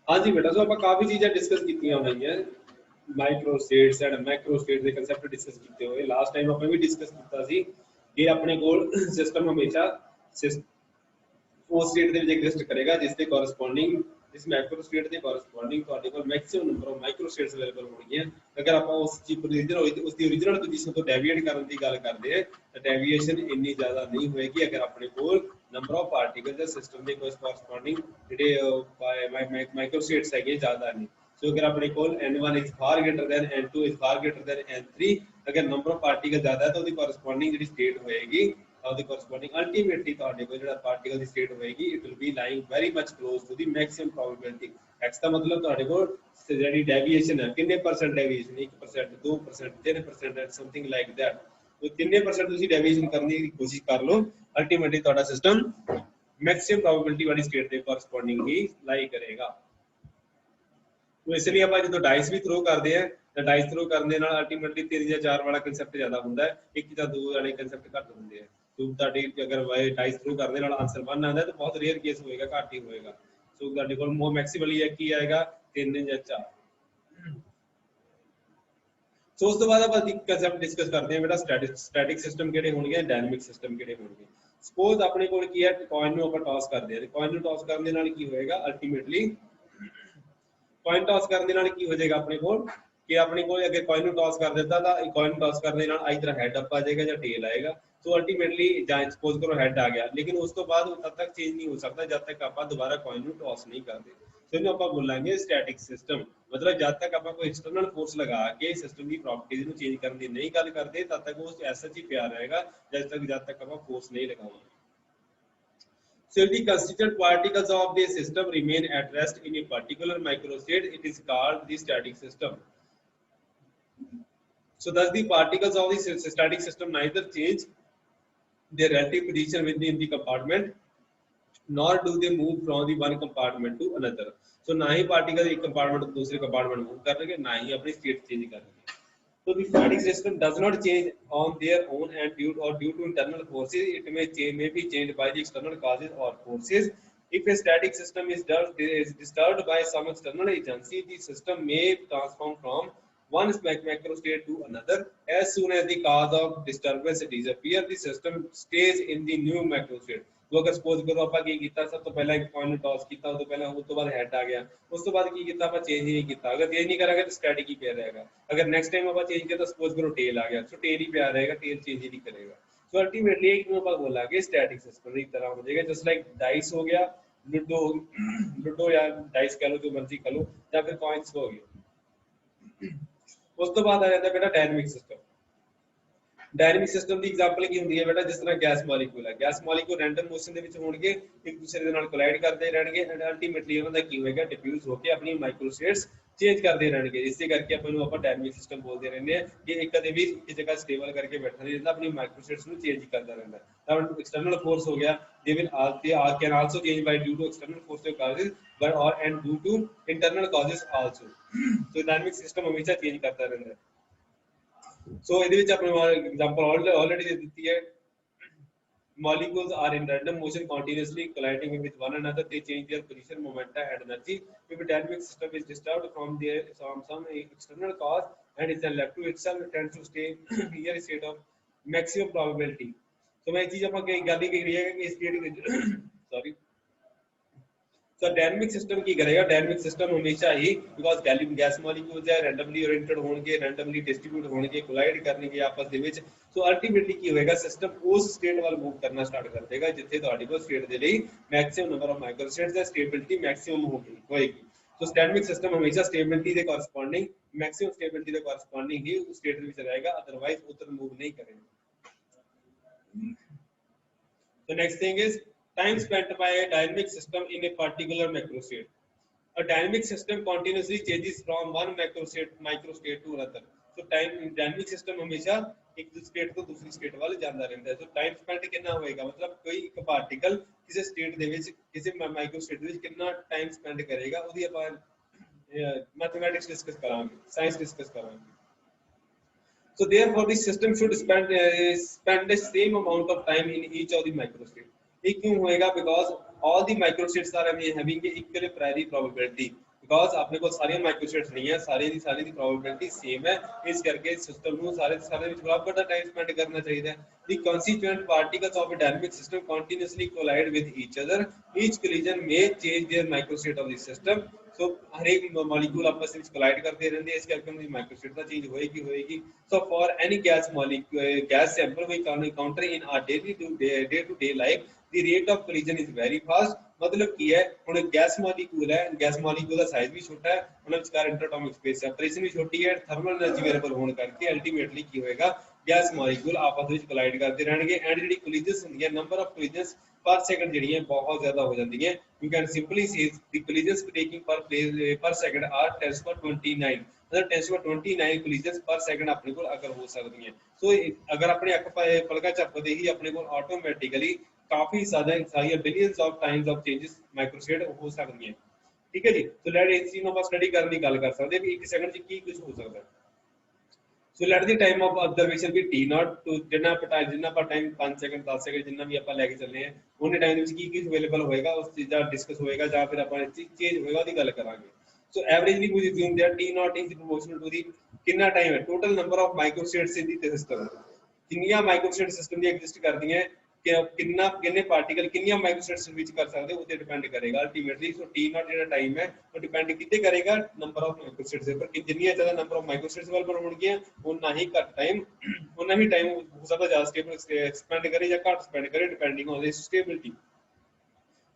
हाँ जी बेटा, सो आप काफ़ी चीज़ें डिस्कस कीतियां हुई हैं, micro states and macro state के कंसेप्ट डिस्कस ਕੀਤੇ ਹੋਏ। लास्ट टाइम ਆਪਾਂ ਵੀ डिस्कस ਕੀਤਾ ਸੀ कि अपने ਕੋਲ सिस्टम हमेशा उस स्टेट ਦੇ ਵਿੱਚ ਐਗਜ਼ਿਸਟ ਕਰੇਗਾ ਜਿਸ ਦੇ ਕੋਰਸਪੋਂਡਿੰਗ ਇਸ ਮੈਕਰੋ ਸਟੇਟ ਦੇ ਕੋਰਸਪੋਂਡਿੰਗ ਤੁਹਾਡੇ ਕੋਲ maximum number of microstates available ਹੋਣਗੀਆਂ। ਅਗਰ ਆਪਾਂ ਉਸ ਚੀਜ਼ ਪੋਜੀਸ਼ਨ ਹੋਈ ਤੇ ਉਸ ਦੀ ਓਰੀਜਨਲ ਪੋਜੀਸ਼ਨ ਤੋਂ ਡੈਵੀਏਟ ਕਰਨ ਦੀ ਗੱਲ ਕਰਦੇ ਹਾਂ ਤਾਂ ਡੈਵੀਏਸ਼ਨ ਇੰਨੀ ਜ਼ਿਆਦਾ ਨਹੀਂ ਹੋਏਗੀ ਅਗਰ ਆਪਣੇ ਕੋਲ ਨੰਬਰ ਆਫ ਪਾਰਟੀਕਲ ਜਾਂ ਸਿਸਟਮ ਦੇ ਕੋਰਸਪੋਂਡਿੰਗ ਜਿਹੜੇ ਮਾਈਕਰੋ ਸਟੇਟਸ ਹੈਗੇ ਜ਼ਿਆਦਾ ਨਹੀਂ। So अगर अपने को n1 is far greater than n2 is far greater than n3, अगर नंबर ऑफ पार्टिकल ज़्यादा है तो उसकी corresponding जी स्टेट होएगी और the corresponding ultimately ਤੁਹਾਡੇ ਕੋਲ ਜਿਹੜਾ ਪਾਰਟੀਕਲ ਦੀ ਸਟੇਟ ਹੋਏਗੀ it will be lying very much close to the maximum probability। x ਦਾ ਮਤਲਬ ਤੁਹਾਡੇ ਕੋਲ ਜਿਹੜੀ ਡੈਵੀਏਸ਼ਨ ਹੈ ਕਿੰਨੇ percent deviation 1% 2% 3% and something like that. तो कितने परसेंट ਤੁਸੀਂ ਡੈਵੀਏਸ਼ਨ करने की कोशिश कर लो अल्टीमेटली ਤੁਹਾਡਾ सिस्टम मैक्सिमम प्रोबेबिलिटी वाली स्टेट के corresponding ही लाई करेगा। तो इसलिए ਆਪਾਂ ਜਦੋਂ ਡਾਈਸ ਵੀ ਥਰੋ ਕਰਦੇ ਆ ਤਾਂ ਡਾਈਸ ਥਰੋ ਕਰਨ ਦੇ ਨਾਲ ਅਲਟੀਮੇਟਲੀ 3 ਜਾਂ 4 ਵਾਲਾ ਕਨਸੈਪਟ ਜ਼ਿਆਦਾ ਹੁੰਦਾ ਹੈ, 1 ਜਾਂ 2 ਵਾਲੇ ਕਨਸੈਪਟ ਘੱਟ ਹੁੰਦੇ ਆ। ਸੋ ਤੁਹਾਡੀ ਅਗਰ ਡਾਈਸ ਥਰੋ ਕਰਨ ਦੇ ਨਾਲ ਆਨਸਰ 1 ਆਉਂਦਾ ਤਾਂ ਬਹੁਤ ਰੇਅਰ ਕੇਸ ਹੋਏਗਾ, ਘੱਟ ਹੀ ਹੋਏਗਾ। ਸੋ ਤੁਹਾਡੇ ਕੋਲ ਮੋਰ ਮੈਕਸਿਮਲੀ ਕੀ ਆਏਗਾ 3 ਜਾਂ 4। ਸੋ ਉਸ ਤੋਂ ਬਾਅਦ ਆਪਾਂ ਇੱਕ ਕਨਸੈਪਟ ਡਿਸਕਸ ਕਰਦੇ ਹਾਂ ਬੇਟਾ ਸਟੈਟਿਕ ਸਿਸਟਮ ਕਿਹੜੇ ਹੋਣਗੇ, ਡਾਇਨਾਮਿਕ ਸਿਸਟਮ ਕਿਹੜੇ ਹੋਣਗੇ। ਸਪੋਜ਼ ਆਪਣੇ ਕੋਲ ਕੀ ਹੈ ਕੋਇਨ ਨੂੰ ਆਪਾਂ ਟਾਸ ਕਰਦੇ ਹਾਂ, ਕੋਇਨ ਨੂੰ ਟਾਸ ਕਰਨ ਦੇ ਨਾਲ ਕੀ ਹੋਏਗਾ ਅਲਟੀਮੇਟਲੀ ਕੋਇਨ ਟਾਸ ਕਰਨ ਦੇ ਨਾਲ ਕੀ ਹੋ ਜਾਏਗਾ ਆਪਣੇ ਕੋਲ ਕਿ ਆਪਣੇ ਕੋਲ ਅਗਰ ਕੋਇਨ ਨੂੰ ਟਾਸ ਕਰ ਦਿੱਤਾ ਤਾਂ ਕੋਇਨ ਟਾਸ ਕਰਨ ਦੇ ਨਾਲ ਆਈਦਰ ਹੈਡ ਅਪ ਆ ਜਾਏਗਾ ਜਾਂ ਟੇਲ ਆਏਗਾ। ਸੋ ਅਲਟੀਮੇਟਲੀ ਜਾਂ ਸਪੋਜ਼ ਕਰੋ ਹੈਡ ਆ ਗਿਆ, ਲੇਕਿਨ ਉਸ ਤੋਂ ਬਾਅਦ ਉਹ ਤਦ ਤੱਕ ਚੇਂਜ ਨਹੀਂ ਹੋ ਸਕਦਾ ਜਦ ਤੱਕ ਆਪਾਂ ਦੁਬਾਰਾ ਕੋਇਨ ਨੂੰ ਟਾਸ ਨਹੀਂ ਕਰਦੇ। ਸੋ ਇਹਨੂੰ ਆਪਾਂ ਬੋਲਾਂਗੇ ਸਟੈਟਿਕ ਸਿਸਟਮ। मतलब जब तक आप कोई एक्सटर्नल फोर्स लगा के सिस्टम की प्रॉपर्टीज ਨੂੰ चेंज करने की नहीं गल करते तब तक वो ऐसा ही प्यार रहेगा जब तक आप फोर्स नहीं लगाएंगे। So if the constituent particles of the system remain at rest in a particular microstate, it is called the static system. So thus the particles of the static system neither change their relative position within the compartment nor do they move from the one compartment to another। So ना ही particle एक compartment से दूसरे compartment move करेंगे, ना ही अपनी state change करेंगे। So the static system does not change on their own and due to internal forces, it may be changed by the external causes or forces। If a static system is disturbed by some external agency, the system may transform from one macrostate to another। As soon as the cause of disturbance disappears, the system stays in the new macrostate। तो अगर suppose करो ਆਪਾਂ ਕੀ ਕੀਤਾ ਸਭ ਤੋਂ ਪਹਿਲਾਂ ਇੱਕ coin ਨੂੰ ਟਾਸ ਕੀਤਾ, ਉਸ ਤੋਂ ਪਹਿਲਾਂ ਉਸ ਤੋਂ ਬਾਅਦ ਹੈਡ ਆ ਗਿਆ, ਉਸ ਤੋਂ ਬਾਅਦ ਕੀ ਕੀਤਾ ਆਪਾਂ ਚੇਂਜ ਨਹੀਂ ਕੀਤਾ। ਅਗਰ ਚੇਂਜ ਨਹੀਂ ਕਰਾਂਗੇ ਤਾਂ ਸਟੈਟਿਕ ਹੀ ਪਿਆ ਰਹੇਗਾ। ਅਗਰ ਨੈਕਸਟ ਟਾਈਮ ਆਪਾਂ ਚੇਂਜ ਕੀਤਾ ਸਪੋਜ਼ ਕਰੋ ਟੇਲ ਆ ਗਿਆ, ਸੋ ਟੇਲ ਹੀ ਪਿਆ ਰਹੇਗਾ, ਟੇਲ ਚੇਂਜ ਹੀ ਨਹੀਂ ਕਰੇਗਾ। ਸੋ ਅਲਟੀਮੇਟਲੀ ਇੱਕ ਨੂੰ ਆਪਾਂ ਬੋਲਾਂਗੇ ਸਟੈਟਿਕ ਸਿਸਟਮ ਦੀ ਤਰ੍ਹਾਂ ਹੋ ਜਾਏਗਾ। ਜਸਟ ਲਾਈਕ ਡਾਈਸ ਹੋ ਗਿਆ, ਲੁੱਡੋ ਜਾਂ ਡਾਈਸ ਕਹ ਲਓ ਜੋ ਮਰਜ਼ੀ ਕਹ ਲਓ, ਜਾਂ ਫਿਰ ਕੋਇਨਸ ਹੋ ਗਏ। ਉਸ ਤੋਂ ਬਾਅਦ ਆ ਜਾਂਦਾ ਬੇਟਾ ਡਾਇਨਾਮਿਕ ਸਿਸਟਮ। डायनेमिक सिस्टम की एग्जांपल की होंगी है बेटा जिस तरह गैस मॉलिक्यूल है, गैस मॉलिक्यूल रैंडम मोशन के होंगे, एक दूसरे के नाल कोलाइड करते रहेंगे एंड अल्टीमेटली उन्होंने की होएगा डिफ्यूज होकर अपनी माइक्रोस्टेट्स चेंज करते रहेंगे। इस करके अपन डायनेमिक सिस्टम बोलते रहते हैं कि एक कदे भी एक जगह स्टेबल करके बैठा नहीं रहता, अपनी माइक्रोस्टेट्स को चेंज करता रहता है। अब एक्सटर्नल फोर्स हो गया, they will can also change by due to external force causes but or and due to internal causes also। तो डायनेमिक सिस्टम हमेशा चेंज करता रहता है। So ਇਹਦੇ ਵਿੱਚ ਆਪਣੇ एग्जांपल already ਦੇ ਦਿੱਤੀ ਹੈ। Molecules are in random motion continuously colliding with one another, they change their position, momenta and energy। If a dynamic system is disturbed from some external cause and is left to itself, it tends to stay here a state of maximum probability। तो मैं चीज ਆਪਾਂ ਗੱਲ ਹੀ ਕਰੀ ਹੈ ਕਿ state sorry तो dynamic system की करेगा, डायनेमिक सिस्टम हमेशा ही बिकॉज गैस मॉलिक्यूल्स है रैंडमली ओरिएंटेड होंगे, रैंडमली डिस्ट्रीब्यूट होंगे, कोलाइड करनेगे आपस ਦੇ ਵਿੱਚ। सो अल्टीमेटली ਕੀ ਹੋਏਗਾ ਸਿਸਟਮ ਉਸ ਸਟੇਟ ਵੱਲ ਮੂਵ ਕਰਨਾ ਸਟਾਰਟ ਕਰ ਦੇਗਾ ਜਿੱਥੇ ਤੁਹਾਡੇ ਕੋਲ ਸਟੇਟ ਦੇ ਲਈ ਮੈਕਸਿਮਮ ਨੰਬਰ ਆਫ ਮਾਈਕਰੋਸਟੇਟਸ ਦਾ ਸਟੇਬਿਲਿਟੀ ਮੈਕਸਿਮਮ ਹੋਏਗੀ। ਸੋ ਡਾਇਨਾਮਿਕ ਸਿਸਟਮ ਹਮੇਸ਼ਾ ਸਟੇਬਿਲਿਟੀ ਦੇ ਕੋਰਸਪੋਂਡਿੰਗ ਮੈਕਸਿਮਮ ਸਟੇਬਿਲਿਟੀ ਦੇ ਕੋਰਸਪੋਂਡਿੰਗ ਹੀ ਉਸ ਸਟੇਟ ਦੇ ਵਿੱਚ ਰਹੇਗਾ, ਅਦਰਵਾਈਜ਼ ਉਧਰ ਮੂਵ ਨਹੀਂ ਕਰੇਗਾ। The next thing is time spent by a dynamic system in a particular macrostate। A dynamic system continuously changes from one microstate to another। So time dynamic system हमेशा एक state ਤੋਂ दूसरी state ਵੱਲ ਜਾਂਦਾ ਰਹਿੰਦਾ ਹੈ। So time spent ਕਿੰਨਾ ਹੋਏਗਾ ਮਤਲਬ ਕੋਈ ਇੱਕ ਪਾਰਟੀਕਲ ਕਿਸੇ ਸਟੇਟ ਦੇ ਵਿੱਚ ਕਿਸੇ ਮਾਈਕਰੋਸਟੇਟ ਦੇ ਵਿੱਚ ਕਿੰਨਾ ਟਾਈਮ ਸਪੈਂਡ ਕਰੇਗਾ ਉਹਦੀ ਆਪਾਂ ਮੈਥਮੈਟਿਕਸ ਡਿਸਕਸ ਕਰਾਂਗੇ, ਸਾਇੰਸ ਡਿਸਕਸ ਕਰਾਂਗੇ। So therefore the system should spend the same amount of time in each of the microstate। ये क्यों होएगा? Because all the microstates are having equal priori probability। Because अपने को सारिया माइक्रोस्टेट्स नहीं है, सारी दी प्रोबेबिलिटी सेम है, इस करके सिस्टम को सारे बराबर का टाइम स्पेंड करना चाहिए। The constituent particles of a dynamic system continuously collide with each other. Each collision may change their microstate of the system. So हर एक मॉलिक्यूल आपस में कोलाइड करते रहते हैं, इस करके उनकी माइक्रोस्टेट का चेंज होएगी। So for any gas molecule, gas sample we can encounter in our day to day life, the rate of collision is very fast। मतलब की है ਹੁਣ गैस मॉलिक्यूल है, गैस मॉलिक्यूल ਦਾ ਸਾਈਜ਼ ਵੀ ਛੋਟਾ ਹੈ, ਉਹਨਾਂ ਵਿਚਕਾਰ ਇੰਟਰਐਟੋਮਿਕ ਸਪੇਸ ਸੈਪਰੇਸ਼ਨ ਵੀ ਛੋਟੀ ਹੈ, ਥਰਮਲ એનર્ਜੀ ਅਵੇਲੇਬਲ ਹੋਣ ਕਰਕੇ ਅਲਟੀਮੇਟਲੀ ਕੀ ਹੋਏਗਾ, ਗੈਸ ਮੋਲੀਕੂਲ ਆਪਸ ਵਿੱਚ ਕੋਲਾਈਡ ਕਰਦੇ ਰਹਿਣਗੇ ਐਂਡ ਜਿਹੜੀ ਕੋਲੀਜਨਸ ਹੁੰਦੀਆਂ, ਨੰਬਰ ਆਫ ਕੋਲੀਜਨਸ ਪਰ ਸੈਕਿੰਡ ਜਿਹੜੀਆਂ ਬਹੁਤ ਜ਼ਿਆਦਾ ਹੋ ਜਾਂਦੀਆਂ। You can simply say the ਕੋਲੀਜਨਸ taking ਪਰ ਸੈਕਿੰਡ ਆਰ 10^29, मतलब 10^29 ਕੋਲੀਜਨਸ ਪਰ ਸੈਕਿੰਡ ਆਪਣੇ ਕੋਲ ਅਗਰ ਹੋ ਸਕਦੀਆਂ। ਸੋ ਅਗਰ ਆਪਣੇ ਅੱਖ ਪਲਕਾਂ ਝਪਕਦੇ ਹੀ ਆਪਣੇ ਕੋਲ ਆਟੋਮੈਟਿਕਲੀ ਕਾਫੀ ਸਾਰੀਆਂ billions of times of changes microstate ਹੋ ਸਕਦੀਆਂ। ਠੀਕ ਹੈ ਜੀ। ਸੋ ਲੈਟ ਇਸ ਚੀਜ਼ ਨੂੰ ਆਪਾਂ ਸਟੱਡੀ ਕਰਨ ਦੀ ਗੱਲ ਕਰ ਸਕਦੇ ਹਾਂ ਕਿ 1 ਸੈਕਿੰਡ 'ਚ ਕੀ ਕੁਝ ਹੋ ਸਕਦਾ ਹੈ। So let the time of observation be t0 to ਜਿੰਨਾ ਆਪਾਂ ਟਾਈਮ 5 ਸੈਕਿੰਡ 10 ਸੈਕਿੰਡ ਜਿੰਨਾ ਵੀ ਆਪਾਂ ਲੈ ਕੇ ਚੱਲੇ ਆ, ਉਹਨੇ ਟਾਈਮ ਦੇ ਵਿੱਚ ਕੀ ਕੀ ਅਵੇਲੇਬਲ ਹੋਏਗਾ ਉਸ ਚੀਜ਼ ਦਾ ਡਿਸਕਸ ਹੋਏਗਾ ਜਾਂ ਫਿਰ ਆਪਾਂ ਚੇਂਜ ਹੋਏਗਾ ਉਹਦੀ ਗੱਲ ਕਰਾਂਗੇ। So averagely we assume that t0 is proportional to the ਕਿੰਨਾ ਟਾਈਮ ਹੈ total number of microstates in the system, ਕਿੰਨੀਆਂ ਮਾਈਕਰੋਸਟੇਟ ਸਿਸਟਮ ਦੀ ਐਗਜ਼ਿਸਟ ਕਰਦੀਆਂ ਕਿ ਕਿੰਨੇ ਪਾਰਟੀਕਲ ਕਿੰਨੀਆਂ ਮਾਈਕਰੋਸਟੇਟਸ ਵਿੱਚ ਕਰ ਸਕਦੇ ਉੱਤੇ ਡਿਪੈਂਡ ਕਰੇਗਾ ਅਲਟੀਮੇਟਲੀ। ਸੋ t0 ਜਿਹੜਾ ਟਾਈਮ ਹੈ ਉਹ ਡਿਪੈਂਡ ਕਿੱਥੇ ਕਰੇਗਾ, ਨੰਬਰ ਆਫ ਮਾਈਕਰੋਸਟੇਟਸ ਦੇ ਉੱਪਰ ਕਿ ਜਿੰਨੀਆਂ ਜ਼ਿਆਦਾ ਨੰਬਰ ਆਫ ਮਾਈਕਰੋਸਟੇਟਸ ਅਵੇਲੇਬਲ ਹੋਣਗੀਆਂ ਉਨਾ ਹੀ ਘੱਟ ਟਾਈਮ ਉਨਾ ਹੀ ਟਾਈਮ ਹੋ ਸਕਦਾ ਜ਼ਿਆਦਾ ਸਟੇਬਲ ਸਪੈਂਡ ਕਰੇ ਜਾਂ ਘੱਟ ਸਪੈਂਡ ਕਰੇ depending on the stability.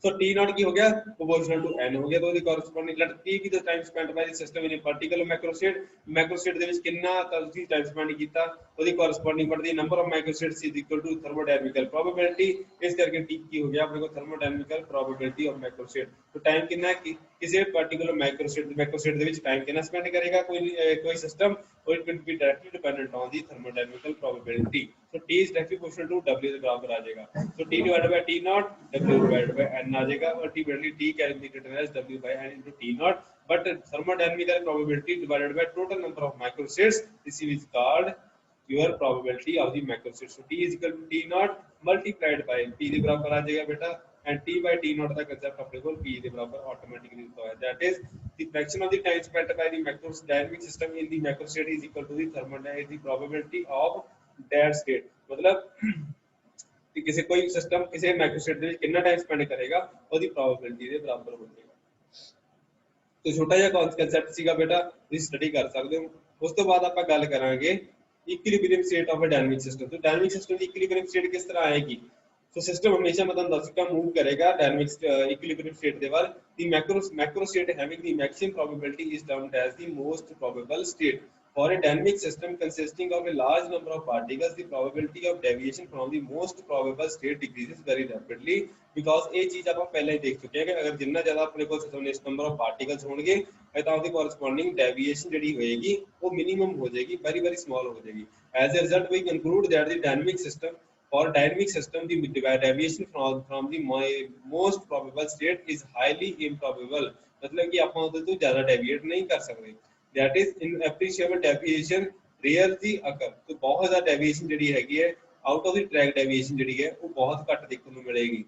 So T0 की हो गया proportional to n हो गया, तो corresponding let T की the time spent by the system in a particular macrostate ਦੇ ਵਿੱਚ ਕਿੰਨਾ ਤੁਸੀਂ ਟਾਈਮ ਸਪੈਂਡ ਕੀਤਾ ਉਹਦੀ corresponding ਬਣਦੀ number of macrostates is equal to thermodynamical probability। ਇਸ ਕਰਕੇ T ਕੀ ਹੋ ਗਿਆ ਆਪਣੇ ਕੋਲ thermodynamical probability of macrostate। तो टाइम कितना किसी particular macrostate ਦੇ ਵਿੱਚ ਟਾਈਮ ਕਿੰਨਾ ਸਪੈਂਡ ਕਰੇਗਾ ਕੋਈ system, or it will be directly dependent on the thermodynamical probability। So T is directly proportional to W ਦੇ ਬਰਾਬਰ ਆ ਜਾਏਗਾ। So T divided by T0, W divided by N आ जाएगा, और ultimately T can be written as W by N into T0, but thermodynamical probability divided by total number of microstates, this is called your probability of the macrostate। So T is equal to T0 multiplied by P ਦੇ ਬਰਾਬਰ ਆ ਜਾਏਗਾ ਬੇਟਾ, and T by T0 the concept ਆਪਣੇ ਕੋਲ P ਦੇ ਬਰਾਬਰ automatically ਹੁੰਦਾ ਹੈ। That is the fraction of the time spent by the macrodynamic system in the macrostate is equal to the thermodynamic the probability of that state। मतलब कि किसी कोई सिस्टम किसी माइक्रोस्टेट ਦੇ ਵਿੱਚ ਕਿੰਨਾ ਟਾਈਮ ਸਪੈਂਡ ਕਰੇਗਾ ਉਹਦੀ ਪ੍ਰੋਬੈਬਿਲਿਟੀ ਦੇ ਬਰਾਬਰ ਹੋ ਜਾਏਗਾ। तो छोटा ਜਿਹਾ ਕਨਸੈਪਟ ਸੀਗਾ ਬੇਟਾ, ਤੁਸੀਂ ਸਟੱਡੀ ਕਰ ਸਕਦੇ ਹੋ। ਉਸ ਤੋਂ ਬਾਅਦ ਆਪਾਂ ਗੱਲ ਕਰਾਂਗੇ equilibrium state of a dynamic system. तो डायनामिक सिस्टम ਦੀ ਇਕੁਇਲਿਬ੍ਰੀਅਮ ਸਟੇਟ ਕਿਸ ਤਰ੍ਹਾਂ ਆਏਗੀ। तो सिस्टम हमेशा मैं ਤੁਹਾਨੂੰ ਦੱਸ ਚੁੱਕਾ मूव करेगा डायनामिक इक्विलिब्रियम स्टेट ਦੇ ਵੱਲ। the macro state having the maximum probability is termed as the most probable state। For a dynamic system consisting of a large number of particles, the probability of deviation from the most probable state decreases very rapidly, because ਇਹ ਚੀਜ਼ ਆਪਾਂ ਪਹਿਲਾਂ ਹੀ ਦੇਖ ਚੁੱਕੇ ਹਾਂ ਕਿ ਅਗਰ ਜਿੰਨਾ ਜ਼ਿਆਦਾ ਆਪਣੇ ਕੋਲ ਸਿਸਟਮ ਵਿੱਚ ਨੰਬਰ ਆਫ ਪਾਰਟੀਕਲਸ ਹੋਣਗੇ ਤਾਂ ਉਹਦੀ ਕੋਰਸਪੋਂਡਿੰਗ ਡੈਵੀਏਸ਼ਨ ਜਿਹੜੀ ਹੋਏਗੀ ਉਹ ਮਿਨੀਮਮ ਹੋ ਜਾਏਗੀ, ਵੈਰੀ ਸਮਾਲ ਹੋ ਜਾਏਗੀ। As a result we conclude that the dynamic system for dynamic system the deviation from the most probable state is highly improbable। मतलब कि ਆਪਾਂ ਉਹਦੇ ਤੋਂ ਜ਼ਿਆਦਾ ਡੈਵੀਏਟ ਨਹੀਂ ਕਰ ਸਕਦੇ। that is inappreciable deviation rarely occur। तो बहुत ज़्यादा deviation ਜਿਹੜੀ ਹੈਗੀ ਹੈ out of the track deviation ਜਿਹੜੀ ਹੈ ਉਹ ਬਹੁਤ ਘੱਟ ਦੇਖਣ ਨੂੰ ਮਿਲੇਗੀ।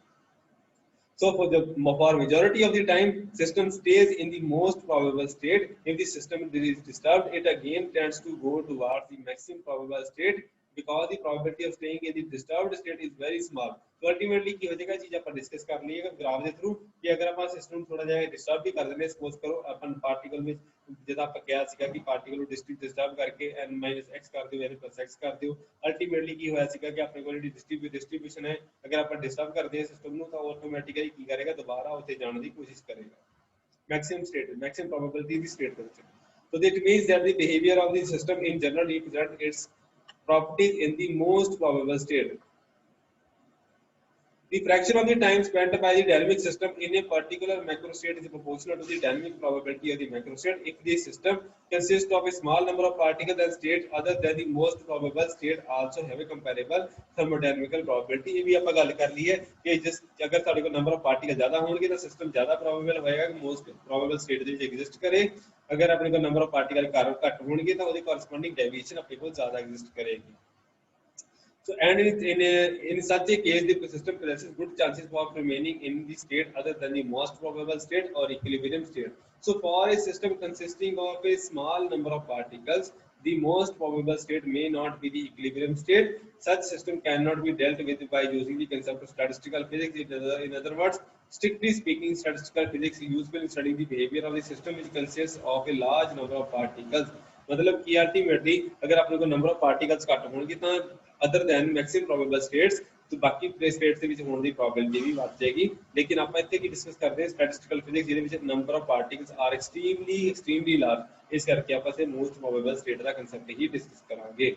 So for majority of the time system stays in the most probable state। if the system is disturbed it again tends to go towards the maximum probable state, because the probability of staying in the disturbed state is very small। तो ultimately ਕੀ ਹੋ ਜਾਏਗਾ ਚੀਜ਼ ਆਪਾਂ discuss ਕਰ ਲਈਏ graph ਦੇ through ਕਿ ਅਗਰ ਆਪਾਂ ਸਿਸਟਮ ਨੂੰ ਥੋੜਾ ਜਿਹਾ ਡਿਸਟਰਬ ਵੀ ਕਰ ਦਿੰਦੇ, ਸਪੋਜ਼ ਕਰੋ ਆਪਾਂ ਪਾਰਟੀਕਲ ਵਿੱਚ ਜਿਹਦਾ ਆਪਾਂ ਕਿਹਾ ਸੀਗਾ ਕਿ ਪਾਰਟੀਕਲ ਨੂੰ ਡਿਸਟਰਬ ਕਰਕੇ n-x ਕਰ ਦਿਓ n+x ਕਰ ਦਿਓ, ਅਲਟੀਮੇਟਲੀ ਕੀ ਹੋਇਆ ਸੀਗਾ ਕਿ ਆਪਣੇ ਕੋਲ ਜਿਹੜੀ ਡਿਸਟ੍ਰੀਬਿਊਸ਼ਨ ਹੈ ਅਗਰ ਆਪਾਂ ਡਿਸਟਰਬ ਕਰਦੇ ਹਾਂ ਸਿਸਟਮ ਨੂੰ ਤਾਂ ਆਟੋਮੈਟਿਕਲੀ ਕੀ ਕਰੇਗਾ ਦੁਬਾਰਾ ਉੱਥੇ ਜਾਣ ਦੀ ਕੋਸ਼ਿਸ਼ ਕਰੇਗਾ maximum probability ਦੀ state ਦੇ ਵਿੱਚ। So that means that the behavior of the system in general represent its properties in the most probable state। The fraction of the time spent by the dynamic system in a particular macrostate is proportional to the dynamic probability of the macrostate। If the system consists of a small number of particles and states other than the most probable state also have a comparable thermodynamical probability। ये भी ਆਪਾਂ ਗੱਲ ਕਰ ਲਈ ਹੈ ਕਿ ਜਿਸ ਅਗਰ ਤੁਹਾਡੇ ਕੋਲ ਨੰਬਰ ਆਫ ਪਾਰਟੀਕਲ ਜ਼ਿਆਦਾ ਹੋਣਗੇ ਤਾਂ ਸਿਸਟਮ ਜ਼ਿਆਦਾ ਪ੍ਰੋਬੇਬਲ ਹੋਏਗਾ ਕਿ ਮੋਸਟ ਪ੍ਰੋਬੇਬਲ ਸਟੇਟ ਦੇ ਵਿੱਚ ਐਗਜ਼ਿਸਟ ਕਰੇ। ਅਗਰ ਆਪਣੇ ਕੋਲ ਨੰਬਰ ਆਫ ਪਾਰਟੀਕਲ ਘੱਟ ਹੋਣਗੇ ਤਾਂ ਉਹਦੀ ਕੋਰਸਪੋਂਡਿੰਗ ਡੈਵੀਏਸ਼ਨ ਆਪਣੇ ਕੋਲ ਜ਼ਿਆਦਾ ਐਗਜ਼ਿਸਟ ਕਰੇਗੀ। So and in such a case the system possesses good chances of remaining in the state other than the most probable state or equilibrium state। So for a system consisting of a small number of particles, the most probable state may not be the equilibrium state. Such system cannot be dealt with by using the concept of statistical physics. In other words, strictly speaking, statistical physics is useful in studying the behavior of the system which consists of a large number of particles. मतलब कि ultimately अगर अपने को number of particles घट होणगे ਤਾਂ other than maximum probable states तो बाकी states ਦੇ ਵਿੱਚ ਹੋਣ ਦੀ ਪ੍ਰੋਬੈਬਿਲਿਟੀ ਵੀ ਵੱਧ ਜਾਏਗੀ ਲੇਕਿਨ ਆਪਾਂ ਇੱਥੇ ਕੀ ਡਿਸਕਸ ਕਰਦੇ ਹਾਂ ਸਟੈਟਿਸਟਿਕਲ ਫਿਜ਼ਿਕਸ ਜਿਹਦੇ ਵਿੱਚ number of particles are extremely large ਇਸ ਕਰਕੇ ਆਪਾਂ ਸੇ ਮੋਸਟ ਪ੍ਰੋਬੇਬਲ ਸਟੇਟ ਦਾ ਕਨਸੈਪਟ ਹੀ ਡਿਸਕਸ ਕਰਾਂਗੇ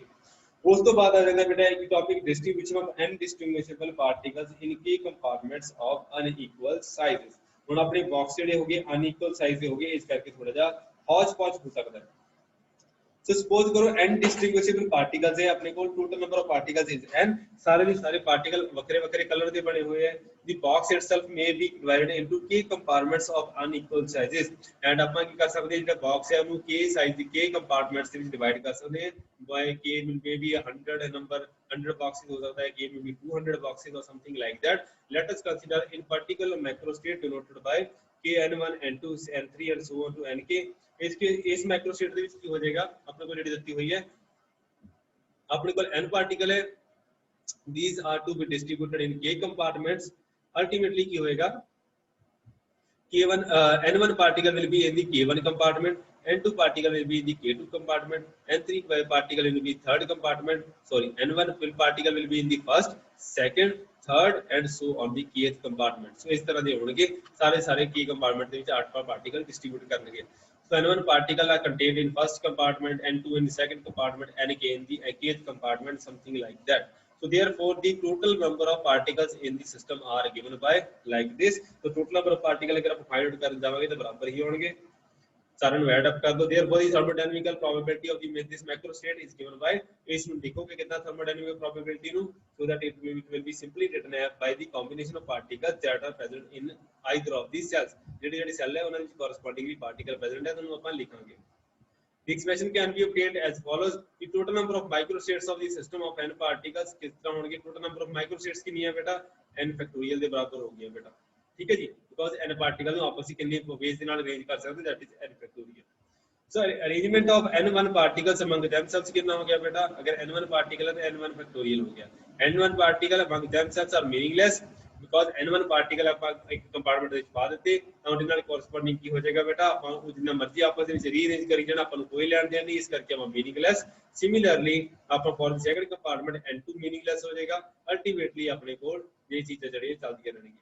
ਉਸ ਤੋਂ ਬਾਅਦ ਆ ਜਾਂਦਾ ਬੇਟਾ ਇੱਕ topic distribution of indistinguishable particles in k compartments of unequal sizes ਹੁਣ ਆਪਣੇ ਬਾਕਸ ਜਿਹੜੇ ਹੋਗੇ ਅਨਈਕੁਅਲ ਸਾਈਜ਼ ਦੇ ਹੋਗੇ ਇਸ ਕਰਕੇ ਥੋੜਾ ਜਿਹਾ ਹੌਚ ਪੌਚ ਹੋ ਸਕਦਾ ਹੈ So suppose करो n distinguishable particles है अपने को total number of particles is n सारे के सारे particle वक्रे वक्रे कलर के बने हुए हैं the box itself may be divided into k compartments of unequal sizes and अपन की कर सकते हैं जो box है उन्हें k size के k compartments से divide कर सकते हैं by k may be 100 number 100 boxes हो सकता है k may be 200 boxes or something like that. Let us consider in particular macro state denoted by k n1 n2 n3 and so on to nk इसके इस macro state ਦੇ ਵਿੱਚ ਕੀ ਹੋ ਜਾਏਗਾ ਆਪਣੇ ਕੋਲ ਜਿਹੜੀ ਦਿੱਤੀ ਹੋਈ ਹੈ ਆਪਣੇ ਕੋਲ n ਪਾਰਟੀਕਲ ਹੈ these are to be distributed in k compartments ultimately ਕੀ ਹੋਏਗਾ k1 n1 particle will be in the k1 compartment n2 particle will be in the k2 compartment n3 particle will be third compartment sorry n1 particle will be in the first second third and so on the kth compartment so ਇਸ ਤਰ੍ਹਾਂ ਦੇ ਹੋਣਗੇ ਸਾਰੇ k compartment ਦੇ ਵਿੱਚ 8 particle distribute ਕਰਨਗੇ So n1 particle are contained in first compartment, n2 in the second compartment, nk in the kth compartment, something like that. So therefore, the total number of particles in the system are given by like this. So total number of particles अगर आप find out कर जाओगे तो बराबर ही होंगे. सारे ਨੂੰ add up कर दो. Therefore, the thermodynamical probability of this macro state is given by इसमें देखो कि कितना thermodynamical probability नु so that it will be simply written by the combination of particles that are present in either of these cells. ਜਿਹੜੀ cell है ਉਹਨਾਂ ਵਿੱਚ correspondingly particle present है ਤੁਹਾਨੂੰ ਆਪਾਂ ਲਿਖਾਂਗੇ. The expression can be obtained as follows. The total number of microstates of the system of n particles किस तरह होंगे total number of microstates कितनी है बेटा n factorial ਦੇ ਬਰਾਬਰ ਹੋ ਗਈ बेटा ठीक है जी because n पार्टिकल ਨੂੰ ਆਪਸ ਵਿੱਚ ਕਿੰਨੇ ਵੇਜ਼ ਦੇ ਨਾਲ ਅਰੇਂਜ ਕਰ ਸਕਦੇ that is n factorial so arrangement of n1 particles among themselves कितना हो गया बेटा अगर n1 पार्टिकल है तो n1 factorial हो गया n1 particle among themselves are meaningless because n1 particle ਆਪਾਂ ਇੱਕ ਕੰਪਾਰਟਮੈਂਟ ਦੇ ਵਿੱਚ ਪਾ ਦਿੱਤੇ ਤਾਂ ਉਹਦੇ ਨਾਲ ਕੋਰਸਪੋਂਡਿੰਗ ਕੀ ਹੋ ਜਾਏਗਾ ਬੇਟਾ ਆਪਾਂ ਉਹ ਜਿੰਨਾ ਮਰਜ਼ੀ ਆਪਸ ਦੇ ਵਿੱਚ ਰੀਅਰੇਂਜ ਕਰੀ ਜਾਣਾ ਆਪਾਂ ਨੂੰ ਕੋਈ ਲੈਣ ਦੇਣ ਨਹੀਂ ਇਸ ਕਰਕੇ ਆਪਾਂ ਮੀਨਿੰਗਲੈਸ ਸਿਮਿਲਰਲੀ ਆਪਾਂ for second compartment n2 meaningless ਹੋ ਜਾਏਗਾ ਅਲਟੀਮੇਟਲੀ ਆਪਣੇ ਕੋਲ ਇਹ ਚੀਜ਼ਾਂ ਜਿਹੜੀਆਂ ਚੱਲਦੀਆਂ ਰਹਿਣਗੀਆਂ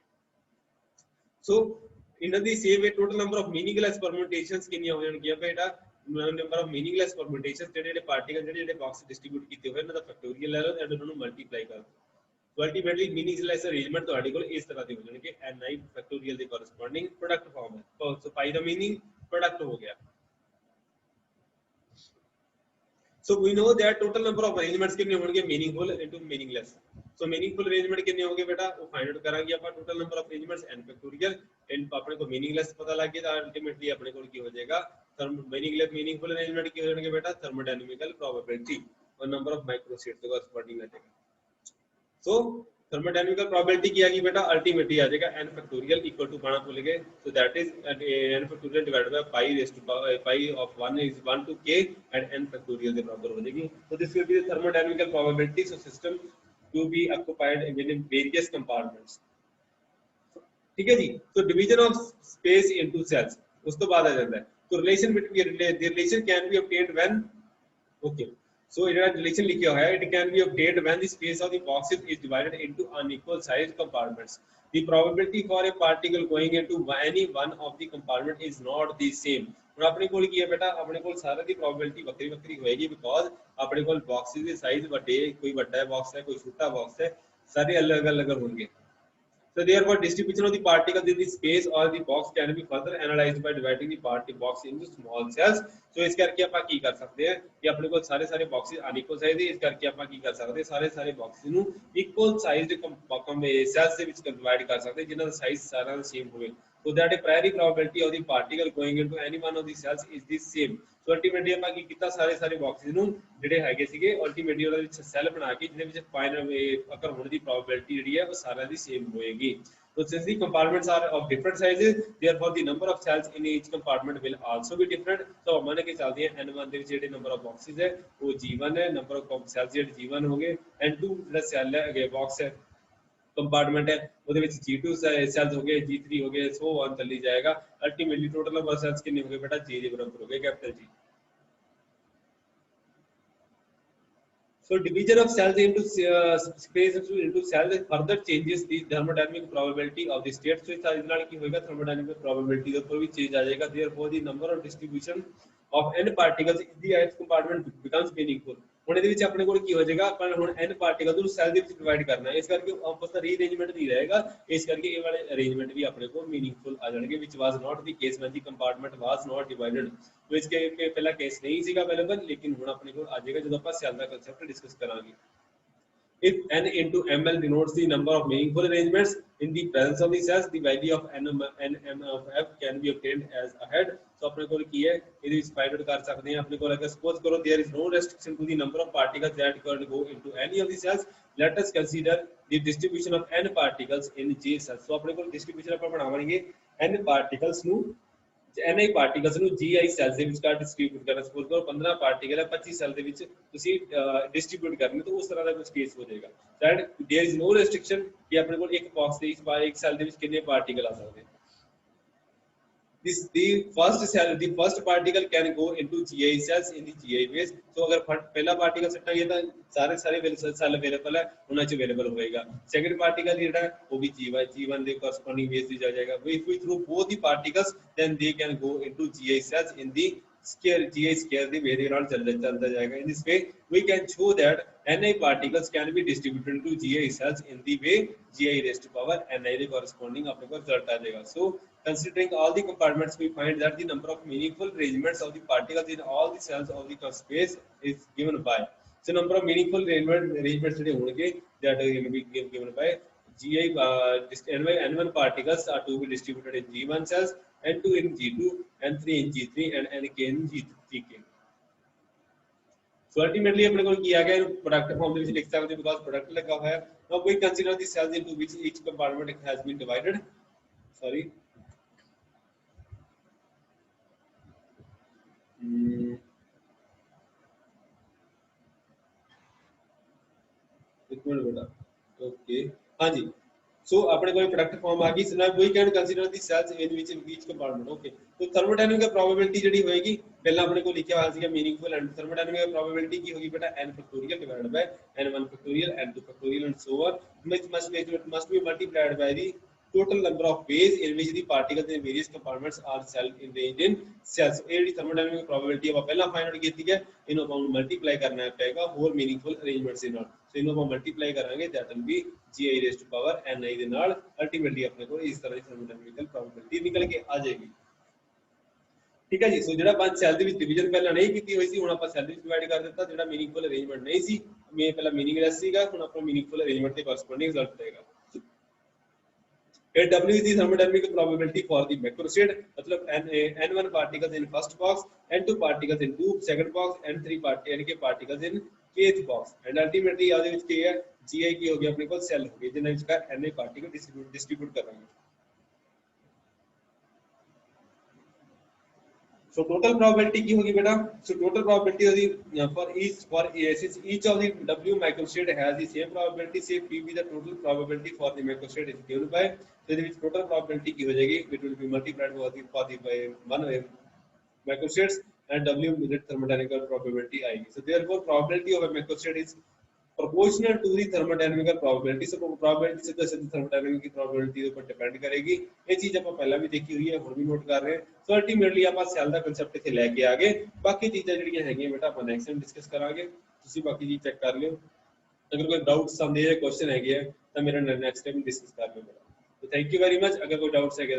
so in the same way total number of meaningless permutations ਕਿੰਨੀਆਂ ਹੋ ਜਾਣਗੀਆਂ ਬੇਟਾ number of meaningless permutations ਜਿਹੜੇ ਪਾਰਟੀਕਲ ਜਿਹੜੇ ਬਾਕਸ ਡਿਸਟ੍ਰੀਬਿਊਟ ਕੀਤੇ ਹੋਏ ਇਹਨਾਂ ਦਾ ਫੈਕਟੋਰੀਅਲ ਲੈ ਲਓ ਐਂਡ ਉਹਨਾਂ ਨੂੰ ਮਲਟੀਪਲਾਈ ਕਰ ਦਿਓ So ultimately meaningless arrangement ਤੁਹਾਡੇ ਕੋਲ ਇਸ ਤਰ੍ਹਾਂ ਦੇ ਹੋ ਜਾਣਗੇ ni factorial ਦੇ corresponding product form ਹੈ so pi ਦਾ meaning product ਹੋ ਗਿਆ so we know that total number of arrangements ਕਿੰਨੇ ਹੋਣਗੇ meaningful into meaningless so meaningful arrangement ਕਿੰਨੇ ਹੋਣਗੇ ਬੇਟਾ ਉਹ ਫਾਈਂਡ ਆਊਟ ਕਰਾਂਗੇ ਆਪਾਂ total number of arrangements n factorial and ਆਪਣੇ को meaningless ਪਤਾ ਲੱਗ ਗਿਆ ਤਾਂ ultimately ਆਪਣੇ ਕੋਲ ਕੀ ਹੋ ਜਾਏਗਾ meaningful arrangement ਕੀ ਹੋ ਜਾਣਗੇ ਬੇਟਾ thermodynamical probability और number of microstates ਦੇ corresponding ਆ ਜਾਏਗਾ so thermodynamical probability की आएगी बेटा ultimately आ जाएगा n factorial equal to पाना भूल गए so that is n factorial divided by pi raised to pi of 1 is 1 to k and n factorial के बराबर हो जाएगी so this will be the thermodynamical probability so system to be occupied within various compartments ठीक है जी so division of space into cells उस तो बाद आ जाता है तो relation between the relation can be obtained when okay so in a relation लिखा है it can be obtained when the space of the boxes is divided into unequal sized compartments the probability for a particle going into any one of the compartment is not the same ਹੁਣ ਆਪਣੇ ਕੋਲ ਕੀ ਹੈ ਬੇਟਾ ਆਪਣੇ ਕੋਲ ਸਾਰਿਆਂ ਦੀ probability ਵੱਖਰੀ ਵੱਖਰੀ ਹੋਏਗੀ because ਆਪਣੇ ਕੋਲ boxes ਦੇ size ਵੱਡੇ ਕੋਈ ਵੱਡਾ box ਹੈ ਕੋਈ ਛੋਟਾ box ਹੈ ਸਾਰੇ ਅਲੱਗ ਅਲੱਗ ਹੋਣਗੇ So therefore, distribution of the particles in the space or the box can be further analyzed by dividing the party box into small cells. So इस करके आप की कर सकते हैं कि अपने को सारे boxes unequal size है इस करके आप की कर सकते हैं सारे boxes नु equal sized cells से विच divide कर सकते हैं जिनका size सारा same होवे. So that a priori probability of the particle going into any one of the cells is the same. So ultimately ਆਪਾਂ ਕੀ ਕੀਤਾ ਸਾਰੇ boxes ਨੂੰ ਜਿਹੜੇ ਹੈਗੇ ਸੀਗੇ ultimately ਉਹਦੇ ਵਿੱਚ ਸੈੱਲ ਬਣਾ ਕੇ ਜਿਹਦੇ ਵਿੱਚ ਫਾਈਨਲ ਅਕਰ ਹੋਣ ਦੀ probability ਜਿਹੜੀ ਹੈ ਉਹ ਸਾਰਿਆਂ ਦੀ same ਹੋਏਗੀ So since the compartments are of different sizes, therefore the number of cells in each compartment will also be different. So मान के चलते हैं N1 ਦੇ ਵਿੱਚ ਜਿਹੜੇ number of boxes है वो G1 है, number of cells ਜਿਹੜੇ G1 हो गए, N2 ਜਿਹੜਾ cell है अगे box है कंपार्टमेंट है ਉਹਦੇ ਵਿੱਚ G2 cells हो गए, G3 हो गए, so on चली जाएगा. Ultimately total number of cells कितने हो गए बेटा G ਦੇ बराबर हो गए capital G. So division of cells into space into cells further changes the thermodynamic probability of the state. So इस ਨਾਲ ਕੀ ਹੋਏਗਾ thermodynamic probability ਦੇ ਉੱਪਰ ਵੀ change ਆ ਜਾਏਗਾ. Therefore the number of distribution of n particles in the ith compartment becomes meaningful. ਹੁਣ ਇਹਦੇ ਵਿੱਚ ਆਪਣੇ ਕੋਲ ਕੀ ਹੋ ਜਾਏਗਾ ਆਪਾਂ ਹੁਣ n ਪਾਰਟੀਕਲ ਨੂੰ ਸੈੱਲ ਦੇ ਵਿੱਚ ਡਿਵਾਈਡ ਕਰਨਾ ਹੈ ਇਸ ਕਰਕੇ ਆਪਸ ਦਾ ਰੀਅਰੇਂਜਮੈਂਟ ਨਹੀਂ ਰਹੇਗਾ ਇਸ ਕਰਕੇ ਇਹ ਵਾਲੇ ਅਰੇਂਜਮੈਂਟ ਵੀ ਆਪਣੇ ਕੋਲ ਮੀਨਿੰਗਫੁਲ ਆ ਜਾਣਗੇ which was not the case when the compartment was not divided तो इसके पहला केस नहीं ਸੀਗਾ ਅਵੇਲੇਬਲ लेकिन ਹੁਣ ਆਪਣੇ ਕੋਲ ਆ ਜਾਏਗਾ ਜਦੋਂ ਆਪਾਂ ਸੈੱਲ ਦਾ ਕਨਸੈਪਟ ਡਿਸਕਸ ਕਰਾਂਗੇ. If n into ml denotes the number of meaningful arrangements in the presence of the cells, the value of n of f can be obtained as ahead. So अपने को की है ਇਹਦੇ ਵਿੱਚ find out कर सकते हैं अपने को अगर सपोज करो there is no restriction to the number of particles that can go into any of the cells. Let us consider the distribution of n particles in J cells. So अपने को distribution ਆਪਾਂ ਬਣਾਵਾਂਗੇ n particles ਨੂੰ ni particles ਨੂੰ gi cells ਦੇ ਵਿੱਚ ਕਾ distribute ਕਰਨਾ ਸਪੋਜ਼ ਕਰੋ 15 ਪਾਰਟੀਕਲ ਹੈ 25 ਸੈਲ ਦੇ ਵਿੱਚ ਤੁਸੀਂ ਡਿਸਟ੍ਰੀਬਿਊਟ ਕਰਨੇ ਤਾਂ ਉਸ ਤਰ੍ਹਾਂ ਦਾ ਕੁਝ ਕੇਸ ਹੋ ਜਾਏਗਾ that there is no restriction ਕਿ ਆਪਣੇ ਕੋਲ ਇੱਕ ਬਾਕਸ ਦੇ ਵਿੱਚ ਇੱਕ ਸੈਲ ਦੇ ਵਿੱਚ ਕਿੰਨੇ ਪਾਰਟੀਕਲ ਆ ਸਕਦੇ the first particle can go into gi cells in the gi phase. So अगर पहला पार्टिकल सट्टांगे तो सारे सेल अवेलेबल है उन्हां च अवेलेबल होएगा. सेकंड पार्टिकल जेड़ा है वो भी g1 दे corresponding phase से जा जाएगा. If we throw both the particles then they can go into gi cells in the gi square the way around चलता जाएगा. In this way we can show that ni particles can be distributed into gi cells in the way gi raised to power ni the corresponding अपने को result आ जाएगा. So considering all the compartments, we find that the number of meaningful arrangements of the particles in all the cells of the space is given by. So number of meaningful arrangements that are be given by gi n1 particles are to be distributed in g1 cells, n2 in g2, n3 in g3, and nk in g3k. So ultimately अपने को किया गया product form में लिख सकते हैं because product लगा हुआ है. Now we consider the cells into which each compartment has been divided. Sorry. Okay. हाँ जी. So अपने कोई प्रोडक्ट फॉर्म आ गई. So now we can consider the cells in which each compartment. Okay. तो thermodynamic probability जड़ी होएगी पहला अपने को लिखा हुआ है meaningful and thermodynamic probability की होगी बेटा n factorial divided by n1 factorial n2 factorial and so on which must be multiplied by the total number of ways in which the particles in various compartments are cell arranged in cells. ये जो thermodynamic probability अब पहला find out की है इनको हम multiply करना पड़ेगा more meaningful arrangements से नाल. So इनको हम मल्टीप्लाई करांगे that will be gi raised to power ni ਦੇ ਨਾਲ ultimately अपने को इस तरह की thermodynamic probability निकल के आ जाएगी. ठीक है जी. सो ਜਿਹੜਾ ਪੰਜ ਸੈੱਲ ਦੇ ਵਿੱਚ ਡਿਵੀਜ਼ਨ ਪਹਿਲਾਂ ਨਹੀਂ ਕੀਤੀ ਹੋਈ ਸੀ ਹੁਣ ਆਪਾਂ ਸੈੱਲ ਵਿੱਚ ਡਿਵਾਈਡ ਕਰ ਦਿੱਤਾ ਜਿਹੜਾ मीनिंगफुल ਅਰੇਂਜਮੈਂਟ ਨਹੀਂ ਸੀ ਮੈਂ ਪਹਿਲਾਂ मीनिंगलेस ਸੀਗਾ ਹੁਣ ਆਪਾਂ मीनिंगफुल ਅਰੇਂਜਮੈਂਟ ਦੇ ਕੋਰਸਪੋਂਡਿੰਗ ਰਿਜ਼ਲਟ ਦੇਗਾ. W is the thermodynamic probability for the macrostate. मतलब n1 particles in first box, n2 particles in second box, n3 particles in kth box. And ultimately याद है इसके है gi की हो गया अपने को सेल हो गई जिन्हें इसका na पार्टिकल डिस्ट्रीब्यूट कर रहे हैं. So total probability की होगी बेटा. So total probability होगी for each of the W microstate has the same probability. Say P be the total probability for the microstate is given by. So the total probability की हो जाएगी it will be multiplied for the by one microstates and W with the thermodynamic probability आएगी. So therefore probability of a microstate is proportional to the thermodynamical probability. So probability से तो thermodynamic की probability ऊपर depend करेगी. ये चीज ਆਪਾਂ ਪਹਿਲਾਂ ਵੀ ਦੇਖੀ ਹੋਈ ਹੈ ਹੁਣ ਵੀ ਨੋਟ ਕਰ ਰਹੇ ਹਾਂ. ਸੋ ਅਲਟੀਮੇਟਲੀ ਆਪਾਂ ਸੈੱਲ ਦਾ ਕਨਸੈਪਟ ਇੱਥੇ ਲੈ ਕੇ ਆ ਗਏ. ਬਾਕੀ ਚੀਜ਼ਾਂ ਜਿਹੜੀਆਂ ਹੈਗੀਆਂ ਬੇਟਾ ਆਪਾਂ ਨੈਕਸਟ ਟਾਈਮ ਡਿਸਕਸ ਕਰਾਂਗੇ. ਤੁਸੀਂ ਬਾਕੀ ਚੀਜ਼ ਚੈੱਕ ਕਰ ਲਿਓ. ਅਗਰ ਕੋਈ ਡਾਊਟਸ ਸੰਦੇਹ ਜਾਂ ਕੁਐਸਚਨ ਹੈਗੇ ਆ ਤਾਂ ਮੇਰਾ ਨੈਕਸਟ ਟਾਈਮ ਡਿਸਕਸ ਕਰ ਲਿਓ ਬੇਟਾ. So thank you very much. अगर कोई डाउट्स है क्या